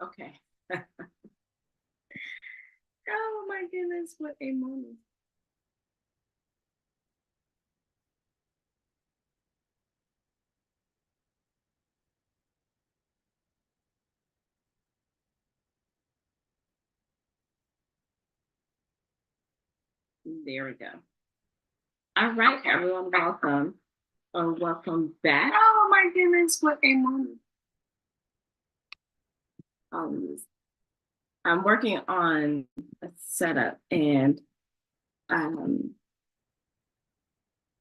Okay. Oh my goodness, what a moment. There we go. All right, everyone, welcome. Or welcome back. Oh my goodness, what a moment. Um, I'm working on a setup and um,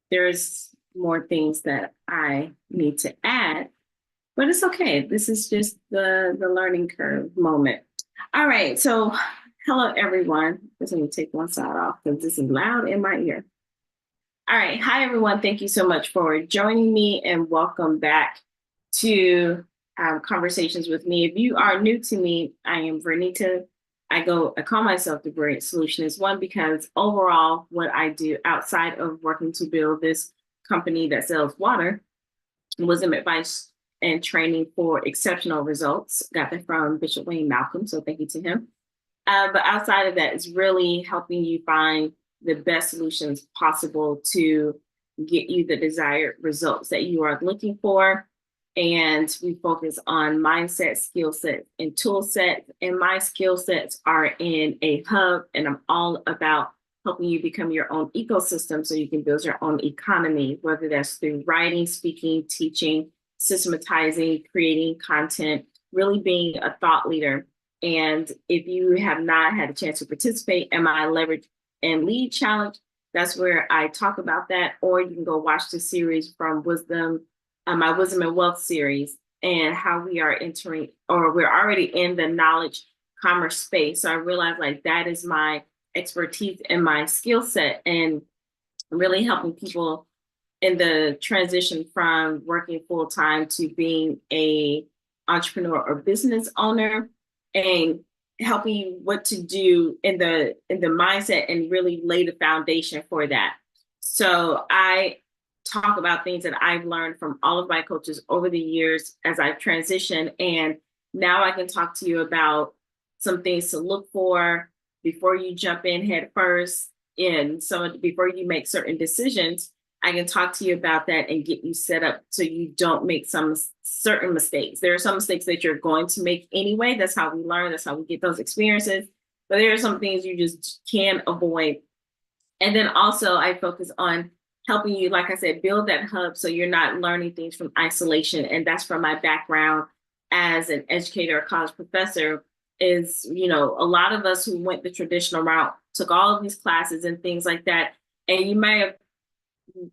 there's more things that I need to add, but it's okay. This is just the learning curve moment. All right, so hello everyone. Just let me take one side off because this is loud in my ear. All right, hi everyone. Thank you so much for joining me and welcome back to Conversations with Me. If you are new to me, I am Vernita. I call myself the Brilliant Solutionist. One, because overall, what I do outside of working to build this company that sells water was an advice and training for exceptional results. Got that from Bishop Wayne Malcolm, so thank you to him. But outside of that, it's really helping you find the best solutions possible to get you the desired results that you are looking for. And we focus on mindset, skill sets, and tool sets. And my skill sets are in a hub, and I'm all about helping you become your own ecosystem so you can build your own economy, whether that's through writing, speaking, teaching, systematizing, creating content, really being a thought leader. And if you have not had a chance to participate in my Leverage and Lead Challenge, that's where I talk about that. Or you can go watch the series from my Wisdom and Wealth series, and how we are entering, or we're already in the knowledge commerce space. So I realized like that is my expertise and my skill set, and really helping people in the transition from working full time to being a entrepreneur or business owner, and helping you what to do in the mindset and really lay the foundation for that. So I talk about things that I've learned from all of my coaches over the years as I've transitioned, and now I can talk to you about some things to look for before you jump in head first, and some before you make certain decisions. I can talk to you about that and get you set up so you don't make some certain mistakes. There are some mistakes that you're going to make anyway. That's how we learn. That's how we get those experiences. But there are some things you just can avoid. And then also I focus on helping you, like I said, build that hub so you're not learning things from isolation. And that's from my background as an educator, a college professor, is, a lot of us who went the traditional route took all of these classes and things like that. And you may have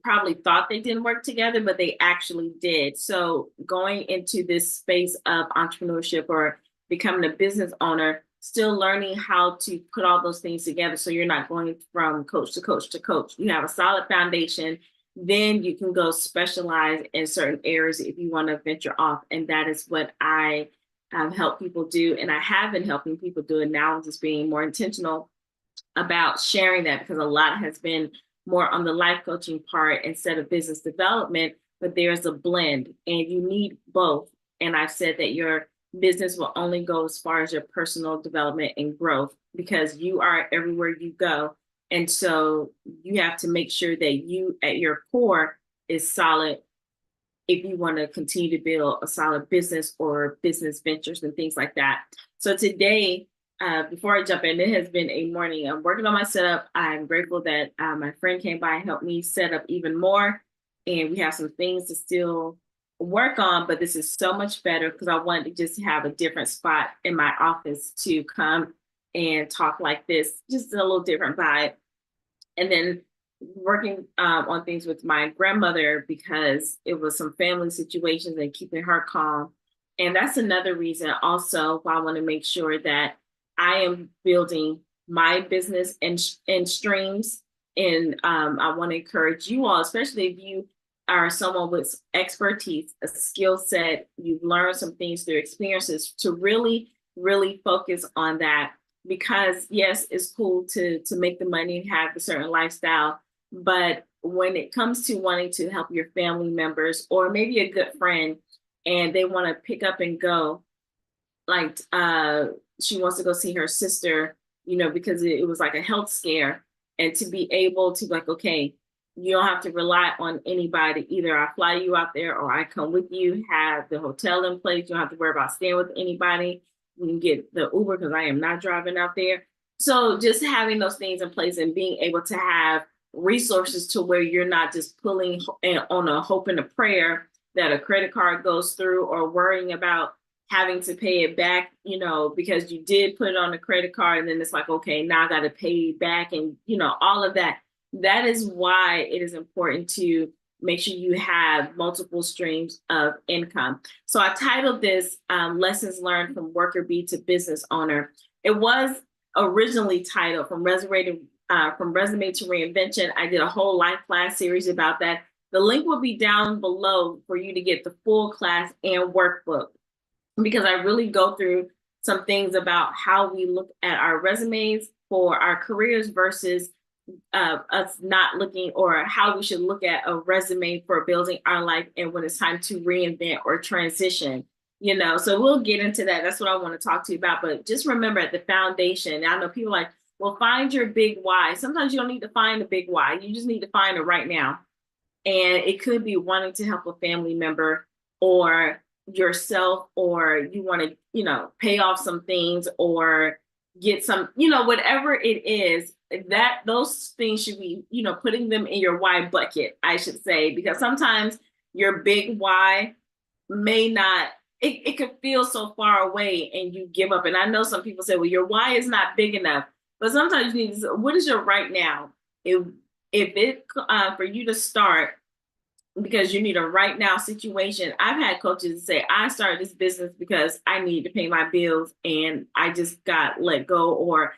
probably thought they didn't work together, but they actually did. So going into this space of entrepreneurship or becoming a business owner, still learning how to put all those things together so you're not going from coach to coach to coach. You have a solid foundation, then you can go specialize in certain areas if you want to venture off. And that is what I help people do. And I have been helping people do it now, just being more intentional about sharing that, because a lot has been more on the life coaching part instead of business development, but there's a blend and you need both. And I've said that your business will only go as far as your personal development and growth, because you are everywhere you go. And so you have to make sure that you at your core is solid if you want to continue to build a solid business or business ventures and things like that. So today, before I jump in, it has been a morning. I'm working on my setup. I'm grateful that my friend came by and helped me set up even more. And we have some things to still work on, but this is so much better because I wanted to just have a different spot in my office to come and talk like this, just a little different vibe. And then working on things with my grandmother, because it was some family situations and keeping her calm. And that's another reason also why I want to make sure that I am building my business in streams. And I want to encourage you all, especially if you are someone with expertise, a skill set, you've learned some things through experiences, to really, really focus on that. Because yes, it's cool to make the money and have a certain lifestyle, but when it comes to wanting to help your family members or maybe a good friend and they want to pick up and go, like she wants to go see her sister, because it was like a health scare, and to be able to like, okay, you don't have to rely on anybody. Either I fly you out there or I come with you, have the hotel in place. You don't have to worry about staying with anybody. You can get the Uber because I am not driving out there. So just having those things in place and being able to have resources to where you're not just pulling on a hope and a prayer that a credit card goes through, or worrying about having to pay it back, because you did put it on a credit card, and then it's like, okay, now I got to pay it back, and all of that. That is why it is important to make sure you have multiple streams of income. So I titled this Lessons Learned from Workerbee to Business Owner. It was originally titled From Resume to Reinvention. I did a whole life class series about that. The link will be down below for you to get the full class and workbook, because I really go through some things about how we look at our resumes for our careers versus us not looking, or how we should look at a resume for building our life and when it's time to reinvent or transition. So we'll get into that. That's what I want to talk to you about. But just remember, at the foundation, I know people like, well, find your big why. Sometimes you don't need to find a big why. You just need to find it right now. And it could be wanting to help a family member or yourself, or you want to, pay off some things or get some, whatever it is, that those things should be, putting them in your why bucket, I should say, because sometimes your big why may not, it could feel so far away and you give up. And I know some people say, well, your why is not big enough, but sometimes you need to, what is your right now? If it for you to start, because you need a right now situation. I've had coaches say, I started this business because I need to pay my bills and I just got let go, or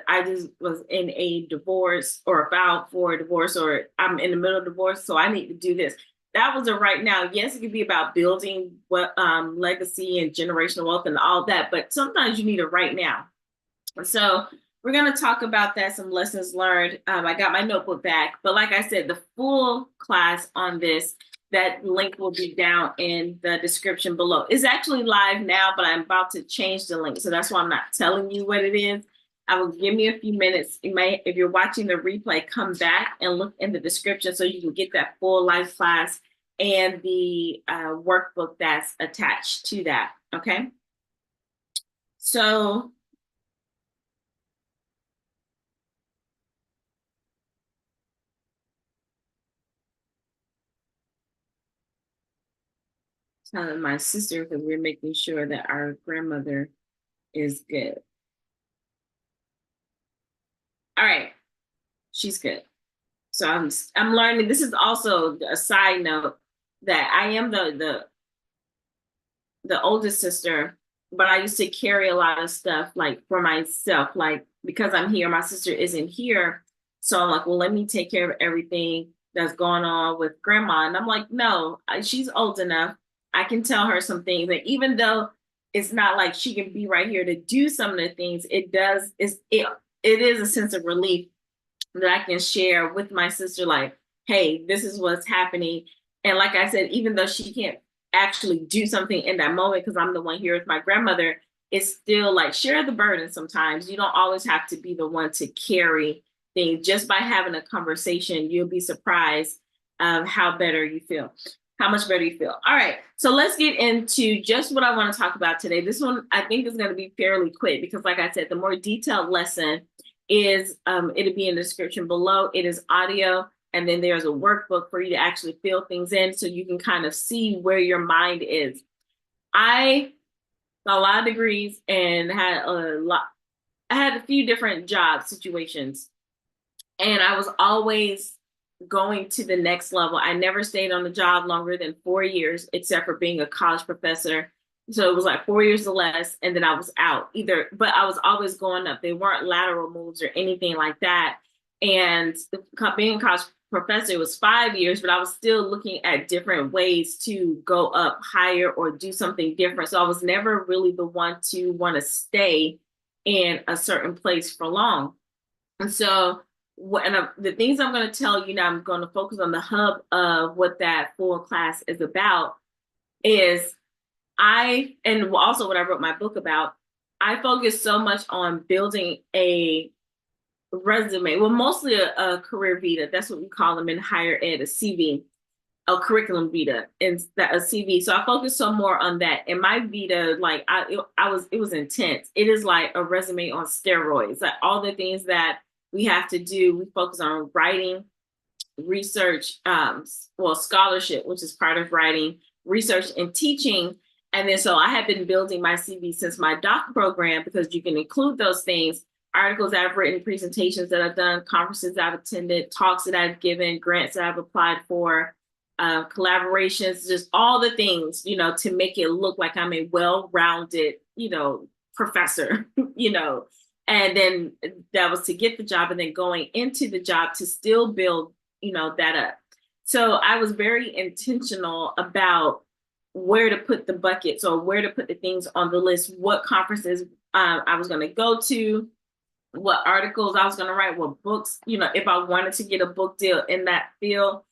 I just was in a divorce or filed for a divorce, or I'm in the middle of divorce, so I need to do this. That was a right now. Yes, it could be about building what legacy and generational wealth and all that, but sometimes you need a right now. So we're going to talk about that, some lessons learned. I got my notebook back, but like I said, the full class on this, that link will be down in the description below. It's actually live now, but I'm about to change the link. So that's why I'm not telling you what it is. I will give me a few minutes. If you're watching the replay, come back and look in the description so you can get that full live class and the workbook that's attached to that. Okay. So telling my sister, because we're making sure that our grandmother is good. All right, she's good. So I'm learning. This is also a side note that I am the oldest sister, but I used to carry a lot of stuff like for myself, like because I'm here, my sister isn't here. So I'm like, well, let me take care of everything that's going on with grandma. And I'm like, no, she's old enough. I can tell her some things. And even though it's not like she can be right here to do some of the things, it is a sense of relief that I can share with my sister, like, hey, this is what's happening. And like I said, even though she can't actually do something in that moment because I'm the one here with my grandmother, it's still like share the burden sometimes. You don't always have to be the one to carry things. Just by having a conversation, you'll be surprised how much better you feel. All right, so let's get into just what I want to talk about today. This one I think is going to be fairly quick because, like I said, the more detailed lesson is it'll be in the description below. It is audio, and then there's a workbook for you to actually fill things in so you can kind of see where your mind is. I got a lot of degrees and I had a few different job situations, and I was always going to the next level. I never stayed on the job longer than 4 years, except for being a college professor. So it was like 4 years or less, and then I was out but I was always going up. They weren't lateral moves or anything like that. And being a college professor was 5 years, but I was still looking at different ways to go up higher or do something different. So I was never really the one to want to stay in a certain place for long. And so the things I'm going to tell you now, I'm going to focus on the hub of what that full class is about, is and also what I wrote my book about, I focused so much on building a resume, well, mostly a career vita. That's what we call them in higher ed, a CV, a curriculum vita, and that a CV. So I focused some more on that. And my vita, like it was intense. It is like a resume on steroids. Like all the things that we have to do, we focus on writing, research, well, scholarship, which is part of writing, research, and teaching. And then so I have been building my CV since my doc program, because you can include those things: articles that I've written, presentations that I've done, conferences that I've attended, talks that I've given, grants that I've applied for, collaborations, just all the things, to make it look like I'm a well-rounded, professor, and then that was to get the job, and then going into the job to still build, that up. So I was very intentional about where to put the buckets, or where to put the things on the list, what conferences I was going to go to, what articles I was going to write, what books, if I wanted to get a book deal in that field.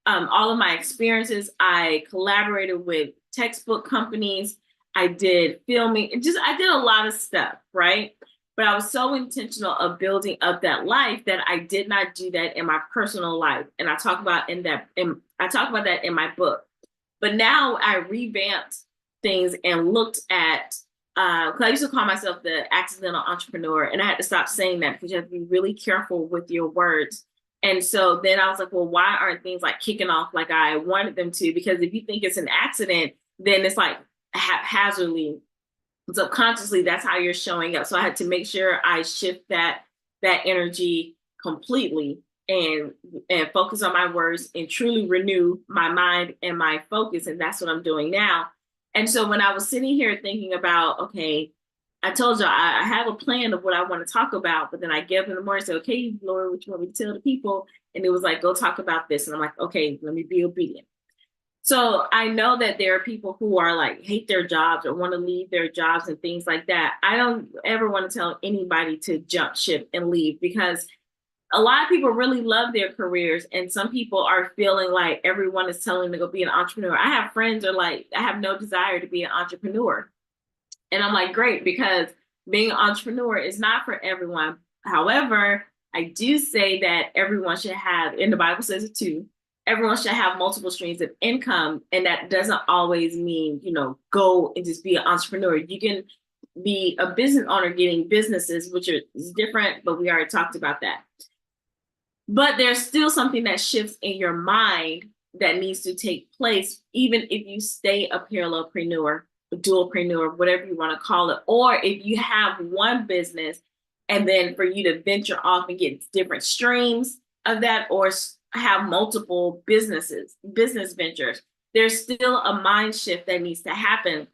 All of my experiences, I collaborated with textbook companies. I did filming, I did a lot of stuff, right? But I was so intentional of building up that life that I did not do that in my personal life. And I talk about that in my book. But now I revamped things and looked at, because I used to call myself the accidental entrepreneur, and I had to stop saying that, because you have to be really careful with your words. And so then I was like, well, why aren't things like kicking off like I wanted them to? Because if you think it's an accident, then it's like haphazardly, subconsciously, that's how you're showing up. So I had to make sure I shift that energy completely, and focus on my words, and truly renew my mind and my focus. And that's what I'm doing now. And so when I was sitting here thinking about, okay, I told you I have a plan of what I want to talk about, but then I get up in the morning and say, okay, Lord, what you want me to tell the people? And it was like, go talk about this. And I'm like, okay, let me be obedient. So I know that there are people who are like, hate their jobs or want to leave their jobs and things like that. I don't ever want to tell anybody to jump ship and leave, because a lot of people really love their careers, and some people are feeling like everyone is telling them to go be an entrepreneur. I have friends who are like, I have no desire to be an entrepreneur. And I'm like, great, because being an entrepreneur is not for everyone. However, I do say that everyone should have, and the Bible says it too, everyone should have multiple streams of income. And that doesn't always mean, go and just be an entrepreneur. You can be a business owner getting businesses, which is different, but we already talked about that. But there's still something that shifts in your mind that needs to take place, even if you stay a parallelpreneur, dualpreneur, whatever you want to call it, or if you have one business and then for you to venture off and get different streams of that, or have multiple business ventures, there's still a mind shift that needs to happen.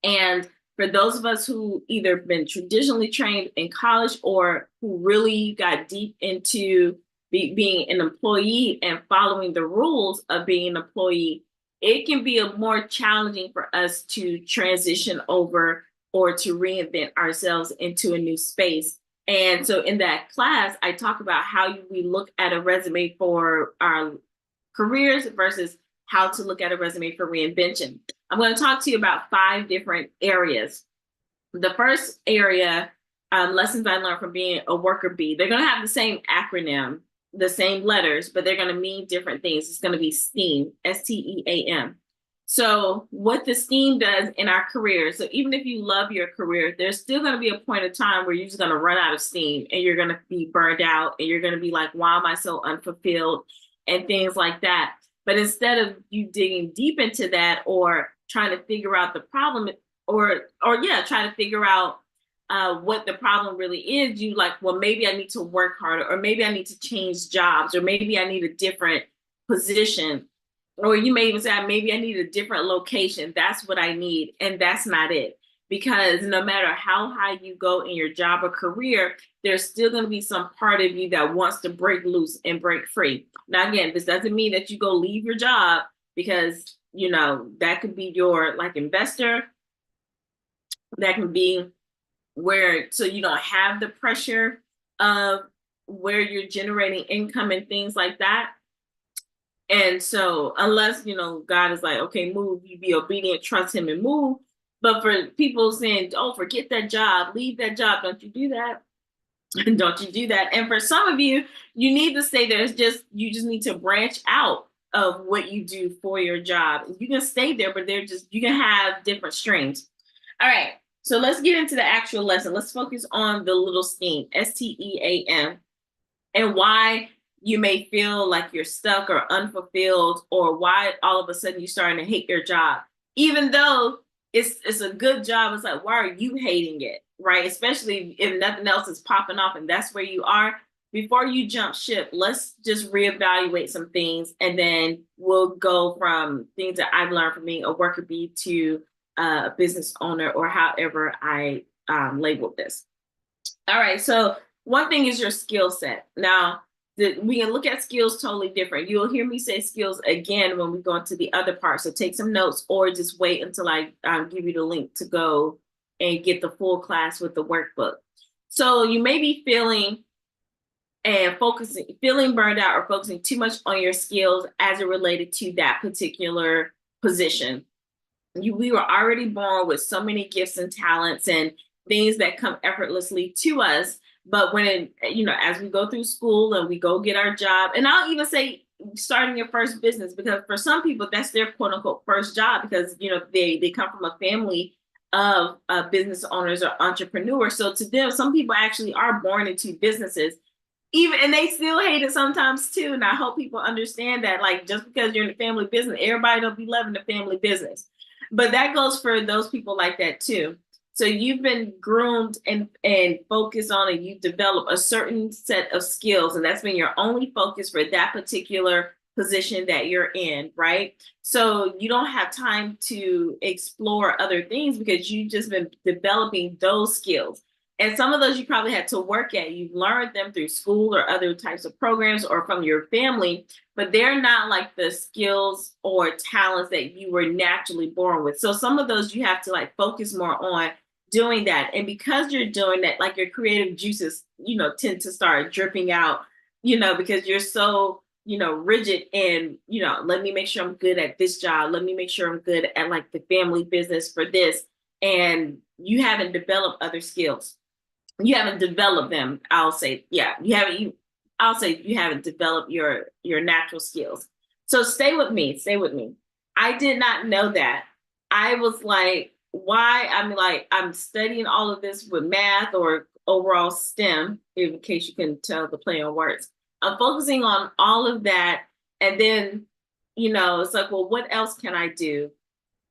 And for those of us who either been traditionally trained in college, or who really got deep into being an employee and following the rules of being an employee, it can be more challenging for us to transition over or to reinvent ourselves into a new space. And so in that class, I talk about how we look at a resume for our careers versus how to look at a resume for reinvention. I'm going to talk to you about 5 different areas. The first area, lessons I learned from being a worker bee. They're going to have the same acronym, the same letters, but they're going to mean different things. It's going to be STEAM, STEAM. So what the STEAM does in our career, so even if you love your career, there's still going to be a point of time where you're just going to run out of steam, and you're going to be burned out, and you're going to be like, why am I so unfulfilled, and things like that. But instead of you digging deep into that, or trying to figure out the problem, or try to figure out what the problem really is, you like, well, maybe I need to work harder, or maybe I need to change jobs, or maybe I need a different position, or you may even say, maybe I need a different location. That's what I need. And that's not it. Because no matter how high you go in your job or career, there's still going to be some part of you that wants to break loose and break free. Now, again, this doesn't mean that you go leave your job, because, that could be your like investor. That can be where, so you don't have the pressure of where you're generating income and things like that. And so unless, God is like, okay, move, you be obedient, trust him and move. But for people saying, oh, forget that job, leave that job, don't you do that. Don't you do that. And for some of you, you need to stay there. You just need to branch out of what you do for your job. You can stay there, but you can have different streams. All right. So let's get into the actual lesson. Let's focus on the little STEAM, STEAM, and why you may feel like you're stuck or unfulfilled, or why all of a sudden you're starting to hate your job, even though it's a good job. It's like, why are you hating it, right? Especially if nothing else is popping off and that's where you are. Before you jump ship, let's just reevaluate some things, and then we'll go from things that I've learned from being a worker bee to a business owner, or however I labeled this. All right, so one thing is your skill set. Now, we can look at skills totally different. You'll hear me say skills again when we go into the other part. So take some notes, or just wait until I give you the link to go and get the full class with the workbook. So you may be feeling burned out, or focusing too much on your skills as it related to that particular position. We were already born with so many gifts and talents and things that come effortlessly to us. But as we go through school and we go get our job, and I'll even say starting your first business, because for some people that's their quote unquote first job, because they come from a family of business owners or entrepreneurs. So to them, some people actually are born into businesses, and they still hate it sometimes too. And I hope people understand that, like, just because you're in the family business, everybody don't be loving the family business. But that goes for those people like that too. So you've been groomed and focused on, and you develop a certain set of skills, and that's been your only focus for that particular position that you're in, right? So you don't have time to explore other things because you've just been developing those skills. And some of those you probably had to work at. You've learned them through school or other types of programs or from your family, but they're not like the skills or talents that you were naturally born with. So some of those you have to like focus more on doing that. And because you're doing that, like your creative juices, tend to start dripping out, because you're so, rigid and, let me make sure I'm good at this job. Let me make sure I'm good at like the family business for this. And you haven't developed other skills. You haven't developed them. I'll say you haven't developed your natural skills. So stay with me. I did not know that. I was like, why? I'm studying all of this with math or overall STEM, in case you can tell the play on words. I'm focusing on all of that. And then, it's like, well, what else can I do?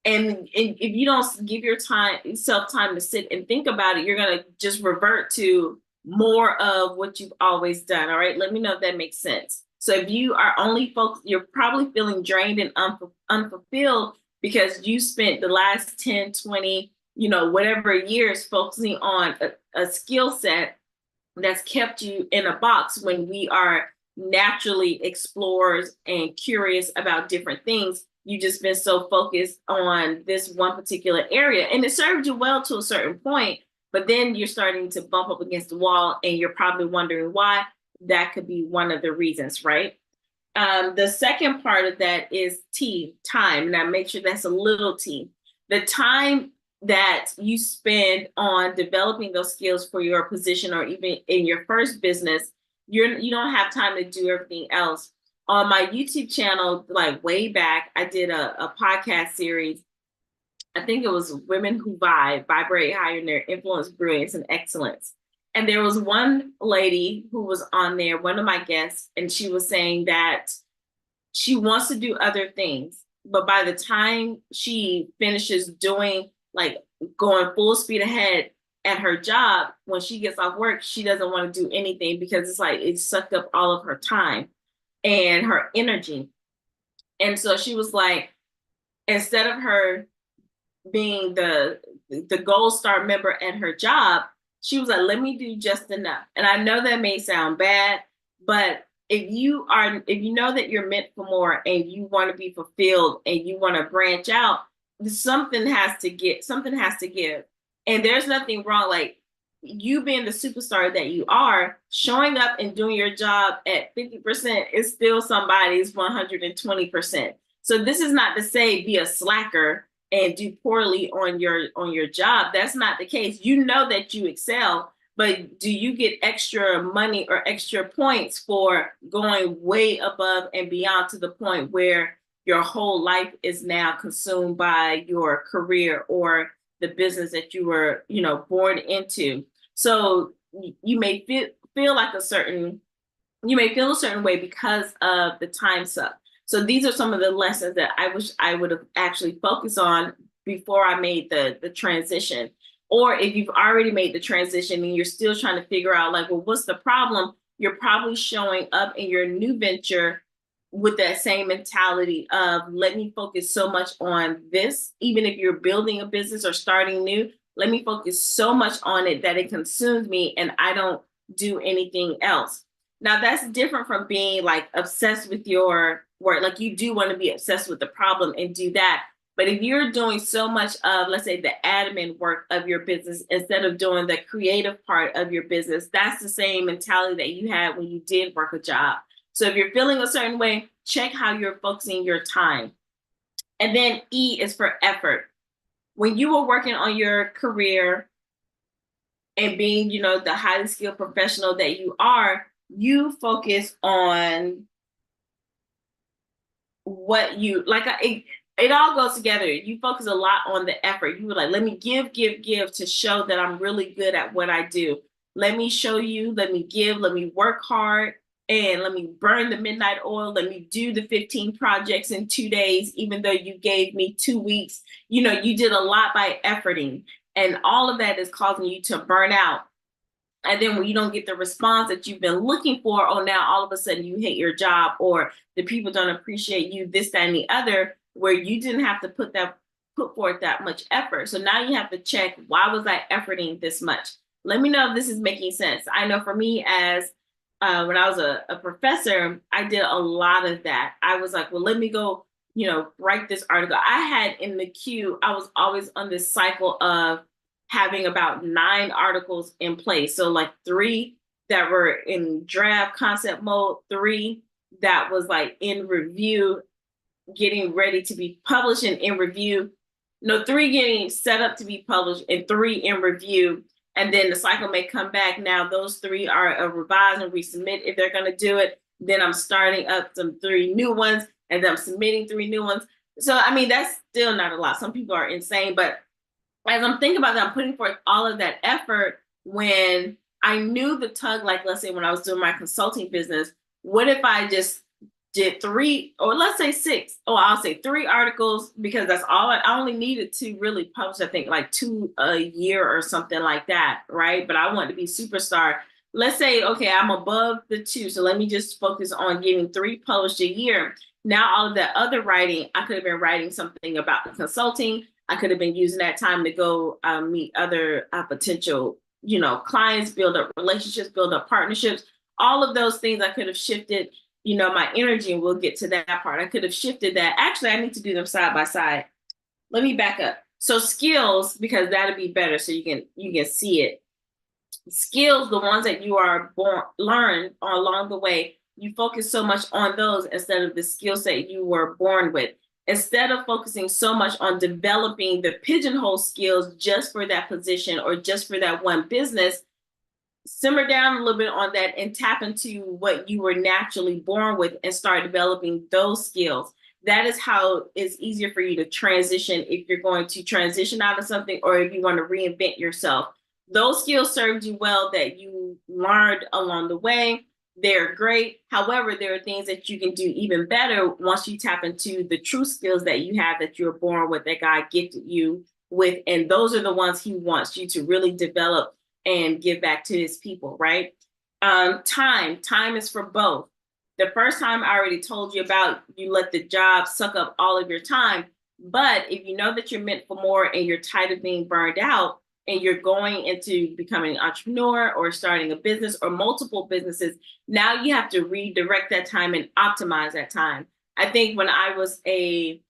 And if you don't give yourself time to sit and think about it, you're going to just revert to more of what you've always done. All right. Let me know if that makes sense. So if you are only focused, you're probably feeling drained and unfulfilled because you spent the last 10, 20, whatever years focusing on a skill set that's kept you in a box, when we are naturally explorers and curious about different things. You've just been so focused on this one particular area, and it served you well to a certain point, but then you're starting to bump up against the wall, and you're probably wondering why. That could be one of the reasons, right? The second part of that is time. Now make sure that's a little t. The time that you spend on developing those skills for your position, or even in your first business, you don't have time to do everything else. On my YouTube channel, like way back, I did a podcast series. I think it was Women Who Vibrate Higher in Their Influence, Brilliance, and Excellence. And there was one lady who was on there, one of my guests, and she was saying that she wants to do other things, but by the time she finishes doing, like, going full speed ahead at her job, when she gets off work, she doesn't want to do anything because it's like it sucked up all of her time and her energy. And so she was like, instead of her being the gold star member at her job, she was like, let me do just enough. And I know that may sound bad, but if you know that you're meant for more and you want to be fulfilled and you want to branch out, something has to give. And there's nothing wrong. Like, you being the superstar that you are, showing up and doing your job at 50% is still somebody's 120%. So this is not to say be a slacker and do poorly on your job. That's not the case. You know that you excel, but do you get extra money or extra points for going way above and beyond to the point where your whole life is now consumed by your career or the business that you were, born into? So you may feel like you may feel a certain way because of the time suck. So these are some of the lessons that I wish I would have actually focused on before I made the transition. Or if you've already made the transition and you're still trying to figure out, like, well, what's the problem? You're probably showing up in your new venture with that same mentality of, let me focus so much on this. Even if you're building a business or starting new, let me focus so much on it that it consumes me and I don't do anything else. Now, that's different from being like obsessed with your work. Like, you do want to be obsessed with the problem and do that. But if you're doing so much of, let's say, the admin work of your business instead of doing the creative part of your business, that's the same mentality that you had when you did work a job. So if you're feeling a certain way, check how you're focusing your time. And then E is for effort. When you were working on your career and being, the highly skilled professional that you are, you focus on what you like. It all goes together. You focus a lot on the effort. You were like, let me give to show that I'm really good at what I do. Let me show you, let me give, let me work hard, and let me burn the midnight oil. Let me do the 15 projects in 2 days, even though you gave me 2 weeks. You did a lot by efforting, and all of that is causing you to burn out. And then when you don't get the response that you've been looking for, oh, now all of a sudden you hate your job, or the people don't appreciate you, this, that, and the other, where you didn't have to put forth that much effort. So now you have to check, why was I efforting this much? Let me know if this is making sense. I know for me, as when I was a professor, I did a lot of that. I was like, well, let me go, write this article. I had in the queue, I was always on this cycle of having about 9 articles in place. So like 3 that were in draft concept mode, 3 that was like in review, getting ready to be published and in review. No, 3 getting set up to be published and 3 in review. And then the cycle may come back. Now those 3 are revised and resubmit if they're going to do it. Then I'm starting up some 3 new ones and then I'm submitting 3 new ones. So, I mean, that's still not a lot. Some people are insane, but as I'm thinking about that, I'm putting forth all of that effort when I knew the tug, like, let's say when I was doing my consulting business, what if I just did 3, or let's say 6, I'll say 3 articles, because that's all I only needed to really publish, I think like 2 a year or something like that, right? But I wanted to be superstar. Let's say, okay, I'm above the 2, so let me just focus on getting 3 published a year. Now all of that other writing, I could have been writing something about the consulting. I could have been using that time to go meet other potential, clients, build up relationships, build up partnerships. All of those things I could have shifted, my energy, and we'll get to that part. I could have shifted that. Actually, I need to do them side by side. Let me back up. So skills, because that'll be better, so you can see it. Skills, the ones that you are learned along the way, you focus so much on those instead of the skill set you were born with. Instead of focusing so much on developing the pigeonhole skills just for that position or just for that one business, simmer down a little bit on that and tap into what you were naturally born with and start developing those skills. That is how it's easier for you to transition if you're going to transition out of something or if you want to reinvent yourself. Those skills served you well that you learned along the way. They're great. However, there are things that you can do even better once you tap into the true skills that you have that you're born with, that God gifted you with. And those are the ones He wants you to really develop and give back to His people, right? Time is for both. The first time I already told you about, you let the job suck up all of your time. But if you know that you're meant for more and you're tired of being burned out, and you're going into becoming an entrepreneur or starting a business or multiple businesses, now you have to redirect that time and optimize that time. I think when I was a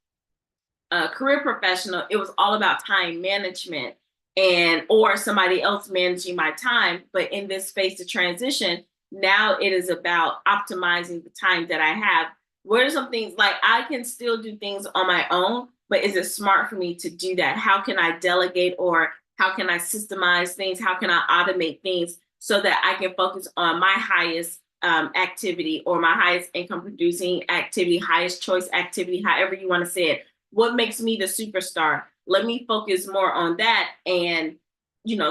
career professional, it was all about time management. and or somebody else managing my time. But in this space of transition, now it is about optimizing the time that I have. What are some things like I can still do things on my own, but is it smart for me to do that? How can I delegate, or how can I systemize things? How can I automate things so that I can focus on my highest activity, or my highest income producing activity, highest choice activity, however you want to say it? What makes me the superstar? Let me focus more on that and,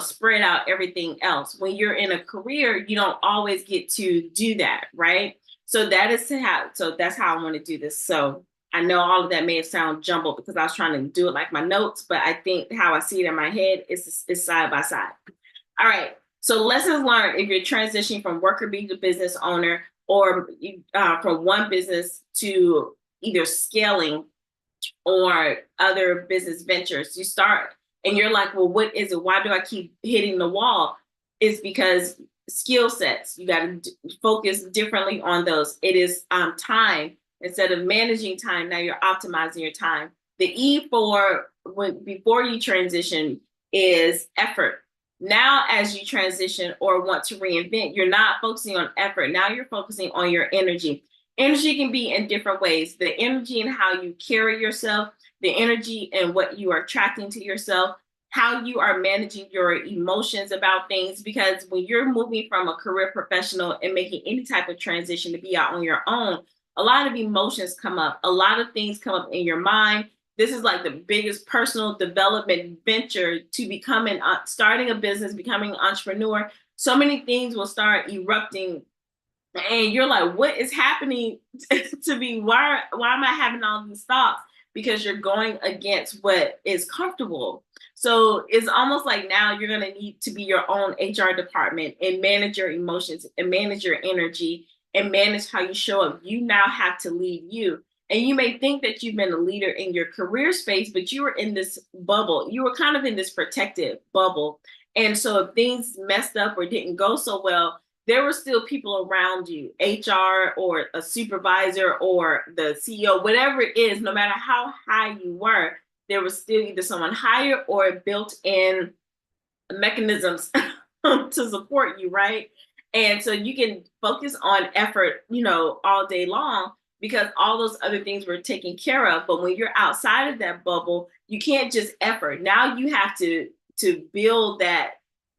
spread out everything else. When you're in a career, you don't always get to do that, right? So that's how I want to do this. So I know all of that may have sounded jumbled because I was trying to do it like my notes, but I think how I see it in my head is side by side. All right. So lessons learned if you're transitioning from worker bee to business owner, or from one business to either scaling or other business ventures. You start and you're like, well, what is it? Why do I keep hitting the wall? It's because skill sets. You got to focus differently on those. It is time. Instead of managing time, now you're optimizing your time. The E for before you transition is effort. Now, as you transition or want to reinvent, you're not focusing on effort. Now you're focusing on your energy. Energy can be in different ways. The energy in how you carry yourself, the energy in what you are attracting to yourself, how you are managing your emotions about things. Because when you're moving from a career professional and making any type of transition to be out on your own, a lot of emotions come up. A lot of things come up in your mind. This is like the biggest personal development venture to becoming, starting a business, becoming an entrepreneur. So many things will start erupting and you're like, what is happening to me? Why am I having all these thoughts? Because you're going against what is comfortable. So it's almost like now you're going to need to be your own HR department and manage your emotions and manage your energy and manage how you show up. You now have to lead you. And you may think that you've been a leader in your career space, but you were in this bubble. You were kind of in this protective bubble. And so if things messed up or didn't go so well, there were still people around you, HR or a supervisor or the CEO, whatever it is, no matter how high you were, there was still either someone higher or built in mechanisms to support you, right? And so you can focus on effort, all day long because all those other things were taken care of. But when you're outside of that bubble, you can't just effort. Now you have to build that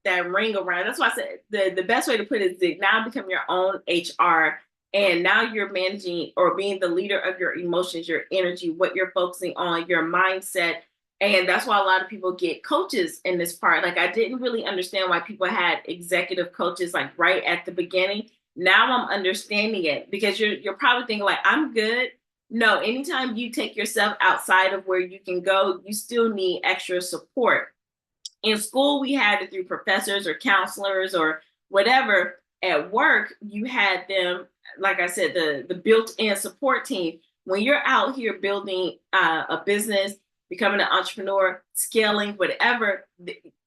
ring around. That's why I said the best way to put it is to now become your own HR. And now you're managing or being the leader of your emotions, your energy, what you're focusing on, your mindset. And that's why a lot of people get coaches in this part. Like I didn't really understand why people had executive coaches like right at the beginning. Now I'm understanding it because you're probably thinking like, I'm good. No, anytime you take yourself outside of where you can go, you still need extra support. In school, we had it through professors or counselors or whatever. At work, you had them, like I said, the built-in support team. When you're out here building a business, becoming an entrepreneur, scaling, whatever,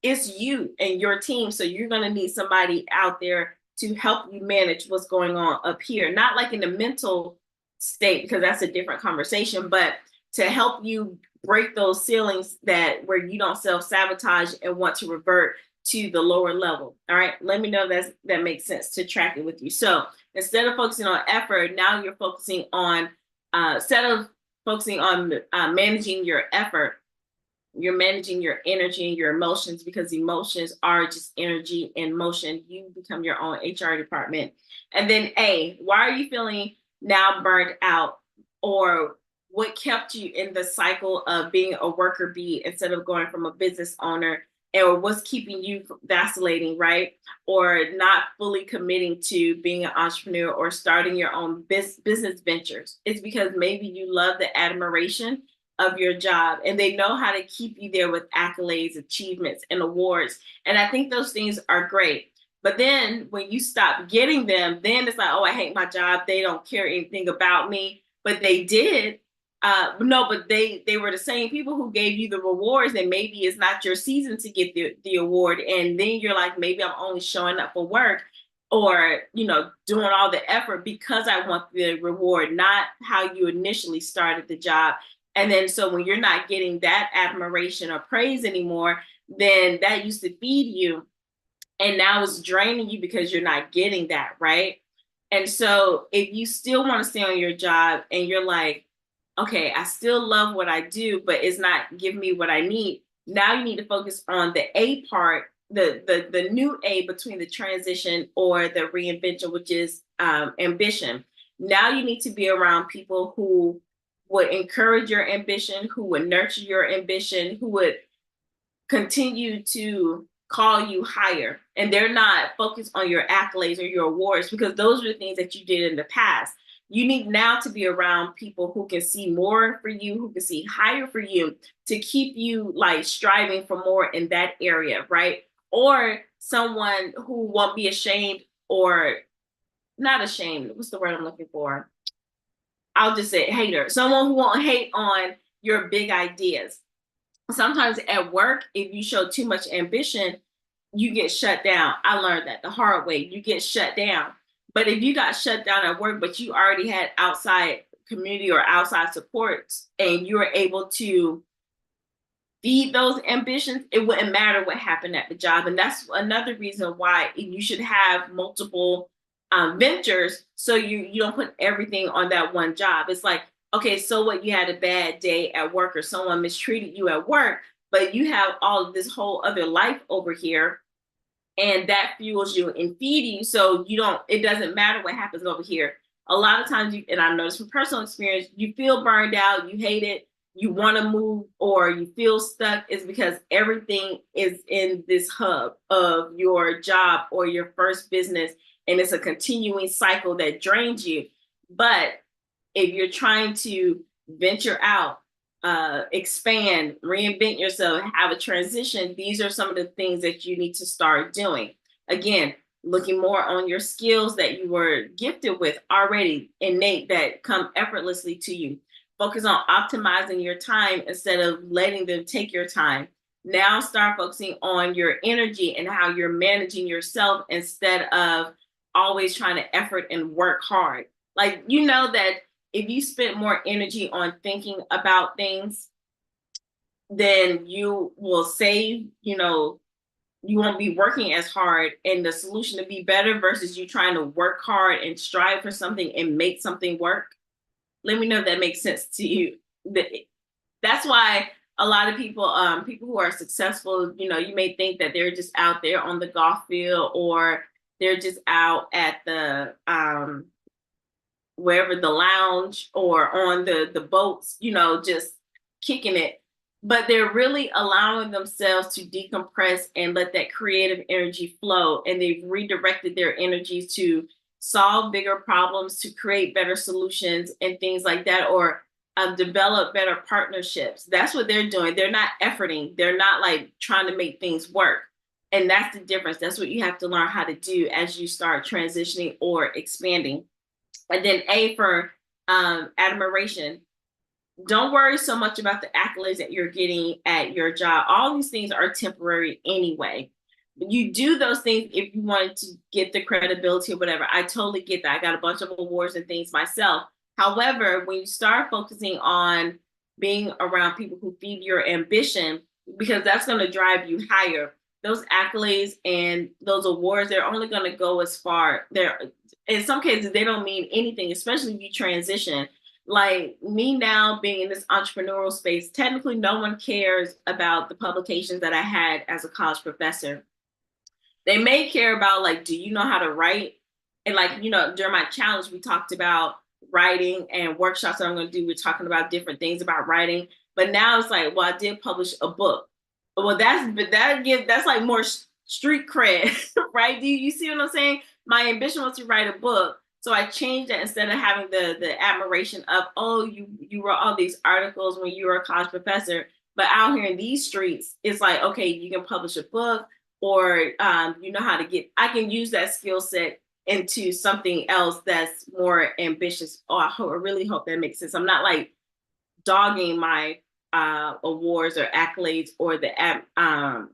it's you and your team. So you're going to need somebody out there to help you manage what's going on up here. Not like in the mental state, because that's a different conversation, but to help you break those ceilings that where you don't self-sabotage and want to revert to the lower level. All right. Let me know if that makes sense to track it with you. So instead of focusing on effort, now you're focusing on, instead of focusing on managing your effort, you're managing your energy and your emotions, because emotions are just energy and motion. You become your own HR department. And then A, why are you feeling now burnt out? Or what kept you in the cycle of being a worker bee instead of going from a business owner, or what's keeping you vacillating, right? Or not fully committing to being an entrepreneur or starting your own business ventures. It's because maybe you love the admiration of your job and they know how to keep you there with accolades, achievements, and awards. And I think those things are great. But then when you stop getting them, then it's like, oh, I hate my job. They don't care anything about me, but they did. No, but they were the same people who gave you the rewards, and maybe it's not your season to get the award. And then you're like, maybe I'm only showing up for work or, doing all the effort because I want the reward, not how you initially started the job. And then so when you're not getting that admiration or praise anymore, then that used to feed you. And now it's draining you because you're not getting that, right? And so if you still want to stay on your job and you're like, okay, I still love what I do, but it's not giving me what I need. Now you need to focus on the A part, the new A between the transition or the reinvention, which is ambition. Now you need to be around people who would encourage your ambition, who would nurture your ambition, who would continue to call you higher. And they're not focused on your accolades or your awards, because those are the things that you did in the past. You need now to be around people who can see more for you, who can see higher for you, to keep you like striving for more in that area, right? Or someone who won't be ashamed, or not ashamed. What's the word I'm looking for? I'll just say hater. Someone who won't hate on your big ideas. Sometimes at work, if you show too much ambition, you get shut down. I learned that the hard way. You get shut down. But if you got shut down at work, but you already had outside community or outside supports, and you were able to feed those ambitions, it wouldn't matter what happened at the job. And that's another reason why you should have multiple ventures, so you don't put everything on that one job. It's like, okay, so what, you had a bad day at work or someone mistreated you at work, but you have all of this whole other life over here, and that fuels you and feeds you. So it doesn't matter what happens over here. A lot of times, and I know this from personal experience, you feel burned out, you hate it, you want to move, or you feel stuck, is because everything is in this hub of your job or your first business. And it's a continuing cycle that drains you. But if you're trying to venture out, expand, reinvent yourself, have a transition, these are some of the things that you need to start doing. Again, looking more on your skills that you were gifted with already, innate, that come effortlessly to you. Focus on optimizing your time instead of letting them take your time. Now start focusing on your energy and how you're managing yourself, instead of always trying to effort and work hard. Like, you know that if you spend more energy on thinking about things, then you will save, you won't be working as hard, and the solution to be better, versus you trying to work hard and strive for something and make something work. Let me know if that makes sense to you. That's why a lot of people who are successful, you may think that they're just out there on the golf field, or they're just out at the wherever, the lounge, or on the boats, just kicking it. But they're really allowing themselves to decompress and let that creative energy flow. And they've redirected their energies to solve bigger problems, to create better solutions and things like that, or develop better partnerships. That's what they're doing. They're not efforting. They're not like trying to make things work. And that's the difference. That's what you have to learn how to do as you start transitioning or expanding. And then A for admiration. Don't worry so much about the accolades that you're getting at your job. All these things are temporary anyway. You do those things if you want to get the credibility or whatever. I totally get that. I got a bunch of awards and things myself. However, when you start focusing on being around people who feed your ambition, because that's going to drive you higher, those accolades and those awards, they're only going to go as far. They're, in some cases, they don't mean anything, especially if you transition. Like me now being in this entrepreneurial space, technically no one cares about the publications that I had as a college professor. They may care about, like, do you know how to write? And like, during my challenge, we talked about writing, and workshops that I'm going to do, we're talking about different things about writing. But now it's like, well, I did publish a book. Well, that's like more street cred, right? Do you see what I'm saying? My ambition was to write a book. So I changed that, instead of having the admiration of, oh, you wrote all these articles when you were a college professor. But out here in these streets, it's like, okay, you can publish a book, or you know how to I can use that skill set into something else that's more ambitious. Oh, I really hope that makes sense. I'm not like dogging my awards or accolades or the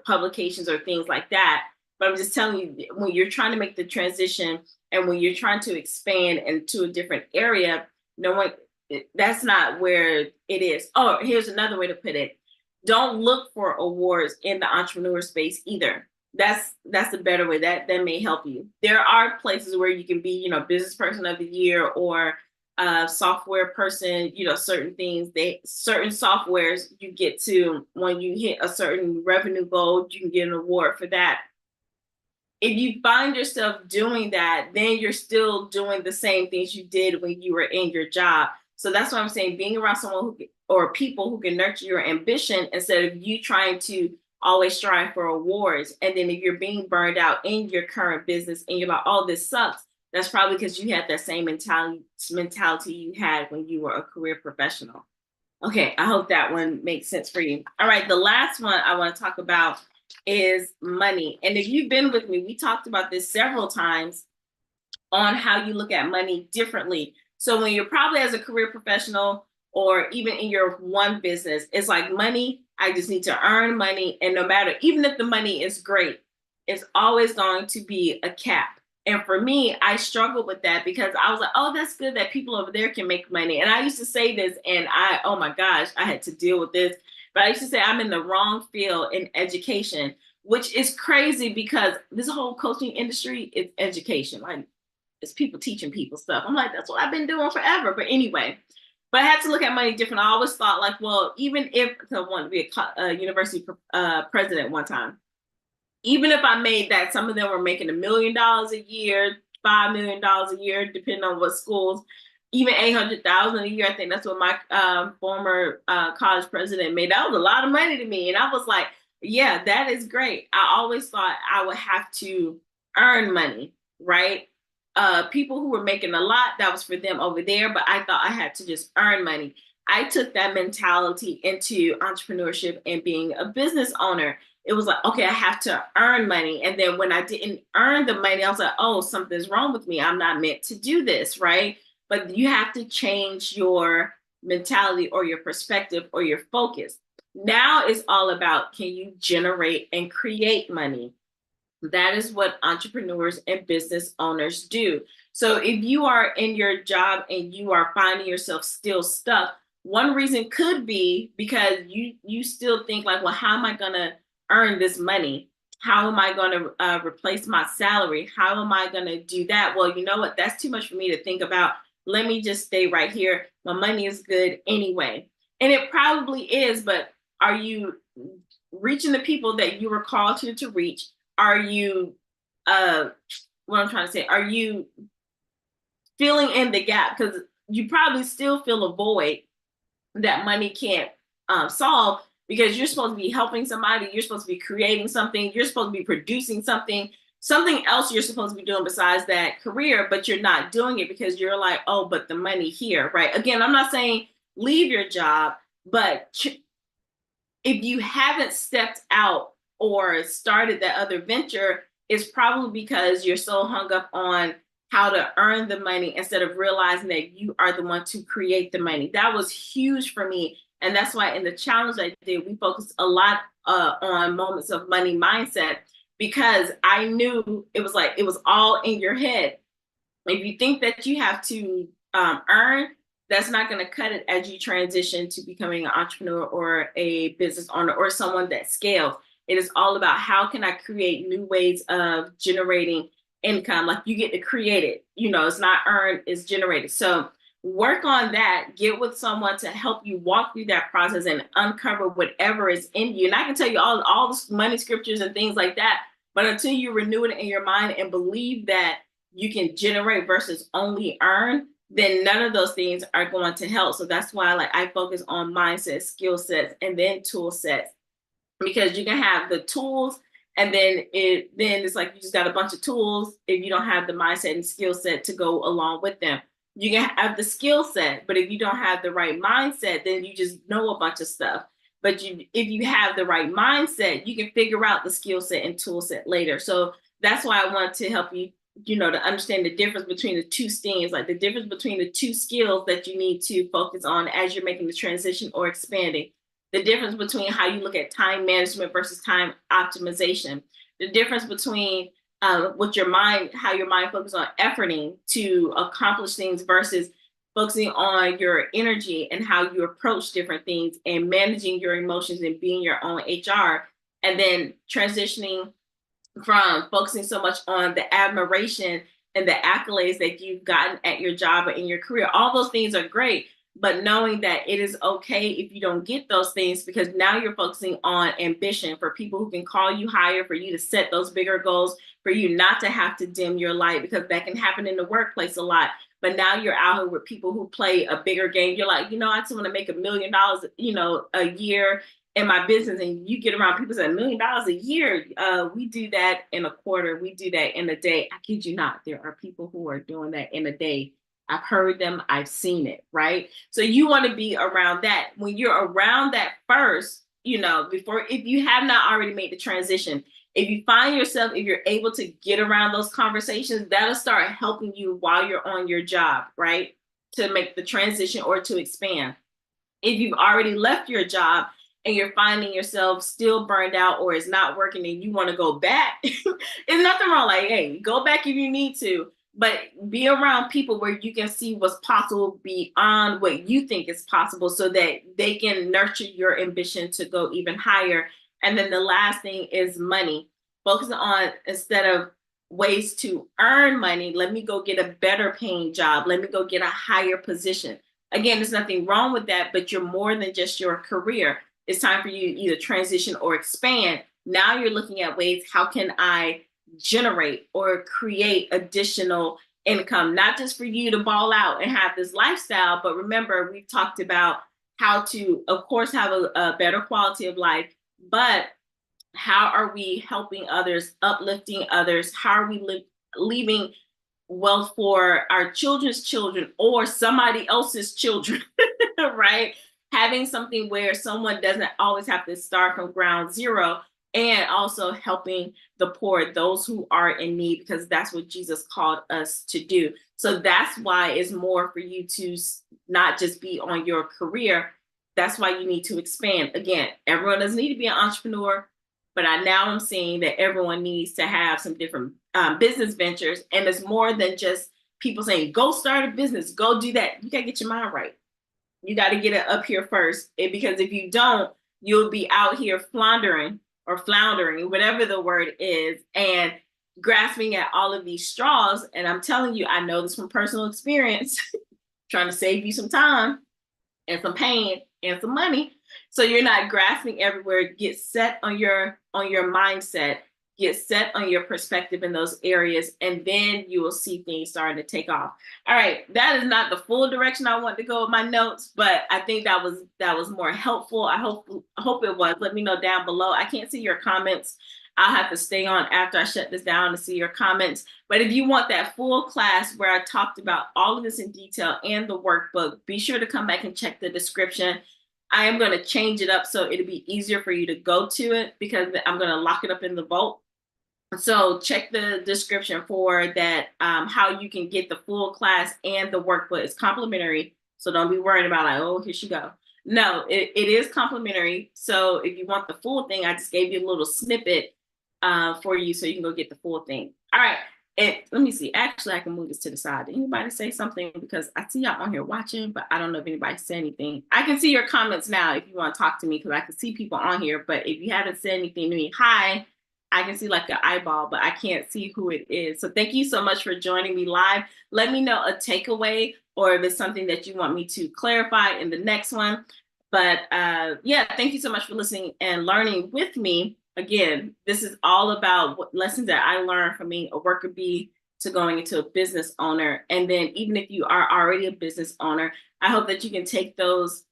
publications or things like that. But I'm just telling you, when you're trying to make the transition and when you're trying to expand into a different area, that's not where it is. Oh, here's another way to put it. Don't look for awards in the entrepreneur space either. That's a better way. That may help you. There are places where you can be, business person of the year or software person, certain things, certain softwares you get to, when you hit a certain revenue goal, you can get an award for that. If you find yourself doing that, then you're still doing the same things you did when you were in your job. So that's what I'm saying. Being around someone or people who can nurture your ambition instead of you trying to always strive for awards. And then if you're being burned out in your current business and you're like, oh, this sucks, that's probably because you had that same mentality you had when you were a career professional. Okay, I hope that one makes sense for you. All right, the last one I want to talk about is money. And if you've been with me, we talked about this several times on how you look at money differently. So when you're probably as a career professional or even in your one business, it's like money, I just need to earn money. And no matter, even if the money is great, it's always going to be a cap. And for me, I struggled with that because I was like, oh, that's good that people over there can make money. And I used to say this, and oh my gosh, I had to deal with this. But I used to say I'm in the wrong field in education, which is crazy because this whole coaching industry is education. Like, it's people teaching people stuff. I'm like, that's what I've been doing forever. But anyway, but I had to look at money different. I always thought like, well, even if I wanted to be a university president one time, even if I made that, some of them were making $1 million a year, $5 million a year, depending on what schools, even 800,000 a year. I think that's what my former college president made. That was a lot of money to me. And I was like, yeah, that is great. I always thought I would have to earn money, right? People who were making a lot, that was for them over there, but I thought I had to just earn money. I took that mentality into entrepreneurship and being a business owner. It was like, okay, I have to earn money. And then when I didn't earn the money, I was like, oh, something's wrong with me. I'm not meant to do this, right? But you have to change your mentality or your perspective or your focus. Now it's all about, can you generate and create money? That is what entrepreneurs and business owners do. So if you are in your job and you are finding yourself still stuck, one reason could be because you still think like, well, how am I going to earn this money? How am I going to replace my salary? How am I going to do that? Well, you know what? That's too much for me to think about. Let me just stay right here. My money is good anyway. And it probably is, but are you reaching the people that you were called to reach? Are you, what I'm trying to say, are you filling in the gap? Because you probably still feel a void that money can't solve, because you're supposed to be helping somebody, you're supposed to be creating something, you're supposed to be producing something else you're supposed to be doing besides that career, but you're not doing it because you're like, oh, but the money here, right? Again, I'm not saying leave your job, but if you haven't stepped out or started that other venture, it's probably because you're so hung up on how to earn the money instead of realizing that you are the one to create the money. That was huge for me. And that's why in the challenge I did, we focused a lot on moments of money mindset, because I knew it was all in your head. If you think that you have to earn, that's not going to cut it as you transition to becoming an entrepreneur or a business owner or someone that scales. It is all about how can I create new ways of generating income. Like, you get to create it. It's not earned, it's generated. So work on that. Get with someone to help you walk through that process and uncover whatever is in you. And I can tell you all the money scriptures and things like that, but until you renew it in your mind and believe that you can generate versus only earn, then none of those things are going to help. So that's why I focus on mindset, skill sets, and then tool sets, because you can have the tools and then it's like you just got a bunch of tools if you don't have the mindset and skill set to go along with them. You can have the skill set, but if you don't have the right mindset, then you just know a bunch of stuff. But if you have the right mindset, you can figure out the skill set and tool set later. So that's why I want to help you, to understand the difference between the two streams, like the difference between the two skills that you need to focus on as you're making the transition or expanding, the difference between how you look at time management versus time optimization, the difference between how your mind focuses on efforting to accomplish things versus focusing on your energy and how you approach different things and managing your emotions and being your own HR, and then transitioning from focusing so much on the admiration and the accolades that you've gotten at your job or in your career. All those things are great, but knowing that it is okay if you don't get those things, because now you're focusing on ambition for people who can call you higher, for you to set those bigger goals, for you not to have to dim your light, because that can happen in the workplace a lot. But now you're out here with people who play a bigger game. You're like, I just want to make $1 million, a year in my business. And you get around people say $1 million a year. We do that in a quarter. We do that in a day. I kid you not. There are people who are doing that in a day. I've heard them. I've seen it. Right. So you want to be around that. When you're around that first, before, if you have not already made the transition, if you find yourself, if you're able to get around those conversations, that'll start helping you while you're on your job, right? To make the transition or to expand. If you've already left your job and you're finding yourself still burned out or it's not working and you want to go back, there's nothing wrong. Like, hey, go back if you need to, but be around people where you can see what's possible beyond what you think is possible, so that they can nurture your ambition to go even higher. And then the last thing is money. Focus on, instead of ways to earn money, let me go get a better paying job. Let me go get a higher position. Again, there's nothing wrong with that, but you're more than just your career. It's time for you to either transition or expand. Now you're looking at ways, how can I generate or create additional income, not just for you to ball out and have this lifestyle, but remember, we've talked about how to, of course, have a better quality of life, but how are we helping others, uplifting others? How are we leaving wealth for our children's children or somebody else's children, right? Having something where someone doesn't always have to start from ground zero, and also helping the poor, those who are in need, because that's what Jesus called us to do. So that's why it's more for you to not just be on your career. That's why you need to expand. Again, everyone doesn't need to be an entrepreneur, but now I'm seeing that everyone needs to have some different business ventures. And it's more than just people saying, go start a business, go do that. You got to get your mind right. You got to get it up here first. Because if you don't, you'll be out here floundering, whatever the word is, and grasping at all of these straws. And I'm telling you, I know this from personal experience, trying to save you some time and some pain and some money, so you're not grasping everywhere. Get set on your mindset, get set on your perspective in those areas, and then you will see things starting to take off. All right, that is not the full direction I want to go with my notes, but I think that was more helpful. I hope it was. Let me know down below. I can't see your comments. I'll have to stay on after I shut this down to see your comments. But if you want that full class where I talked about all of this in detail and the workbook, be sure to come back and check the description. I am going to change it up so it'll be easier for you to go to it, because I'm going to lock it up in the vault. So check the description for that, how you can get the full class and the workbook. It's complimentary, so don't be worried about like, oh, here she go. No, it is complimentary. So if you want the full thing, I just gave you a little snippet for you so you can go get the full thing. All right. And let me see. Actually, I can move this to the side. Did anybody say something? Because I see y'all on here watching, but I don't know if anybody said anything. I can see your comments now if you want to talk to me, because I can see people on here. But if you haven't said anything to me, hi, I can see like an eyeball, but I can't see who it is. So thank you so much for joining me live. Let me know a takeaway, or if it's something that you want me to clarify in the next one. But yeah, thank you so much for listening and learning with me. Again, this is all about what lessons that I learned from being a worker bee to going into a business owner. And then even if you are already a business owner, I hope that you can take those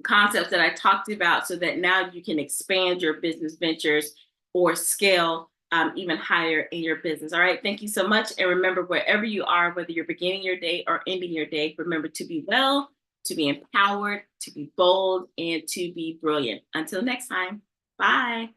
concepts that I talked about so that now you can expand your business ventures or scale even higher in your business. All right. Thank you so much. And remember, wherever you are, whether you're beginning your day or ending your day, remember to be well, to be empowered, to be bold, and to be brilliant. Until next time. Bye.